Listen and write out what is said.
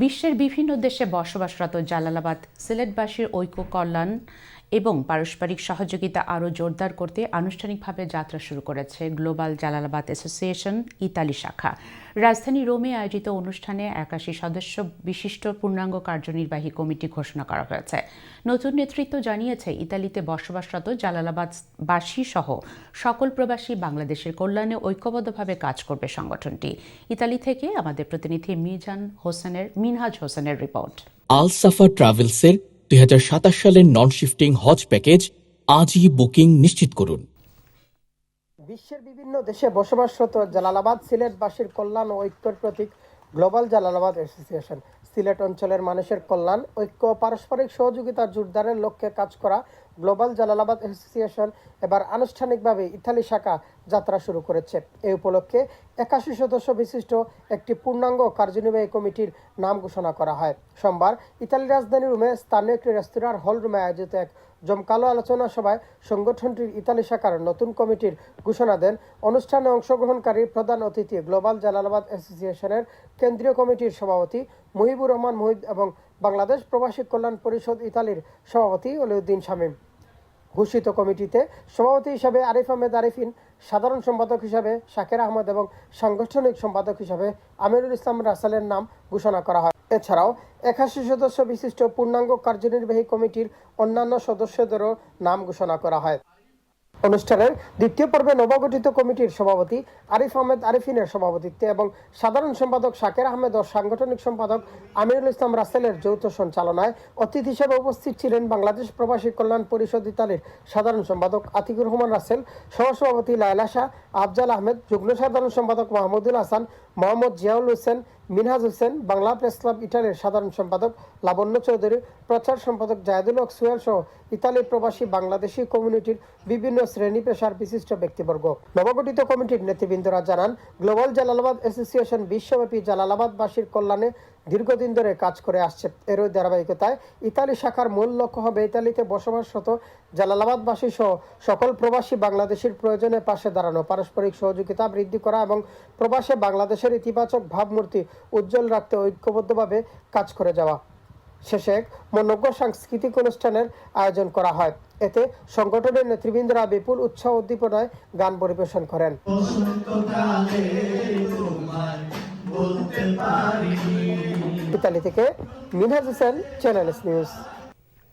বিশ্বের বিভিন্ন দেশে বসবাসরত জালালাবাদ সিলেটবাসীর ঐক্য কল্যাণ এবং পারস্পরিক সহযোগিতা আরও জোরদার করতে আনুষ্ঠানিকভাবে যাত্রা শুরু করেছে গ্লোবাল জালালাবাদ অ্যাসোসিয়েশন ইতালি শাখা। রাজধানী রোমে আয়োজিত অনুষ্ঠানে ৮১ সদস্য বিশিষ্ট পূর্ণাঙ্গ কার্যনির্বাহী কমিটি ঘোষণা করা হয়েছে। নতুন নেতৃত্ব জানিয়েছে ইতালিতে বসবাসরত জালালাবাদবাসী সহ সকল প্রবাসী বাংলাদেশের কল্যাণে ঐক্যবদ্ধভাবে কাজ করবে সংগঠনটি। ইতালি থেকে আমাদের প্রতিনিধি মিনহাজ হোসেনের রিপোর্ট। আল সাফা ট্রাভেলসের ২০২৭ সালের নন শিফটিং হজ প্যাকেজ আজই বুকিং নিশ্চিত করুন। বিশ্বের বিভিন্ন দেশে বসবাসরত জালালাবাদ সিলেটবাসীর কল্যাণ ও ঐক্যের প্রতীক গ্লোবাল জালালাবাদ অ্যাসোসিয়েশন সিলেট অঞ্চলের মানুষের কল্যাণ, ঐক্য ও পারস্পরিক সহযোগিতা জোরদারের লক্ষ্যে কাজ করা গ্লোবাল জালালাবাদ অ্যাসোসিয়েশন এবার আনুষ্ঠানিকভাবে ইতালি শাখা যাত্রা শুরু করেছে। এই উপলক্ষে ৮১ সদস্য বিশিষ্ট একটি পূর্ণাঙ্গ কার্যনির্বাহী কমিটির নাম ঘোষণা করা হয়। সোমবার ইতালির রাজধানী রোমে স্থানীয় একটি রেস্তোরাঁর হল রুমে আয়োজিত এক জমকালো আলোচনা সভায় সংগঠনটির ইতালি শাখার নতুন কমিটির ঘোষণা দেন অনুষ্ঠানে অংশগ্রহণকারী প্রধান অতিথি গ্লোবাল জালালাবাদ অ্যাসোসিয়েশনের কেন্দ্রীয় কমিটির সভাপতি মুহিবুর রহমান মুহিব এবং বাংলাদেশ প্রবাসী কল্যাণ পরিষদ ইতালির সভাপতি অলিউদ্দিন শামীম। ঘোষিত কমিটিতে সভাপতি হিসাবে আরিফ আহমেদ আরিফিন, সাধারণ সম্পাদক হিসাবে শাকের আহমদ এবং সাংগঠনিক সম্পাদক হিসাবে আমিরুল ইসলাম রাসেলের নাম ঘোষণা করা হয়। এছাড়াও ৮১ সদস্য বিশিষ্ট পূর্ণাঙ্গ কার্যনির্বাহী কমিটির অন্যান্য সদস্যদেরও নাম ঘোষণা করা হয়। অনুষ্ঠানের দ্বিতীয় পর্বে নবগঠিত কমিটির সভাপতি আরিফ আহমেদ আরিফিনের সভাপতিত্বে এবং সাধারণ সম্পাদক শাকের আহমেদ ও সাংগঠনিক সম্পাদক আমিরুল ইসলাম রাসেলের যৌথ সঞ্চালনায় অতিথি হিসেবে উপস্থিত ছিলেন বাংলাদেশ প্রবাসী কল্যাণ পরিষদ ইতালির সাধারণ সম্পাদক আতিকুর রহমান রাসেল, সহসভাপতি লায়লা শাহ, আফজাল আহমেদ, যুগ্ম সাধারণ সম্পাদক মাহমুদুল হাসান, মোহাম্মদ জিয়াউল হোসেন, মিনহাজ হোসেন, বাংলা প্রেস ক্লাব ইতালির সাধারণ সম্পাদক লাবণ্য চৌধুরী, প্রচার সম্পাদক জায়দুল হক সুহেল সহ ইতালির প্রবাসী বাংলাদেশি কমিউনিটির বিভিন্ন শ্রেণী পেশার বিশিষ্ট ব্যক্তিবর্গ। নবগঠিত কমিটির নেতৃবৃন্দরা জানান, গ্লোবাল জালালাবাদ অ্যাসোসিয়েশন বিশ্বব্যাপী জালালাবাদবাসীর কল্যাণে দীর্ঘদিন ধরে কাজ করে আসছে। এরই ধারাবাহিকতায় ইতালি শাখার মূল লক্ষ্য হবে ইতালিতে বসবাসরত জালালাবাদবাসী সহ সকল প্রবাসী বাংলাদেশের প্রয়োজনে পাশে দাঁড়ানো, পারস্পরিক সহযোগিতা বৃদ্ধি করা এবং প্রবাসে বাংলাদেশের ইতিবাচক ভাবমূর্তি উজ্জ্বল রাখতে ঐক্যবদ্ধভাবে কাজ করে যাওয়া। শেষে এক মনোজ্ঞ সাংস্কৃতিক অনুষ্ঠানের আয়োজন করা হয়। এতে সংগঠনের নেতৃবৃন্দরা বিপুল উৎসাহ উদ্দীপনায় গান পরিবেশন করেন। ইতালি থেকে Minhaj Hossain, channel S news.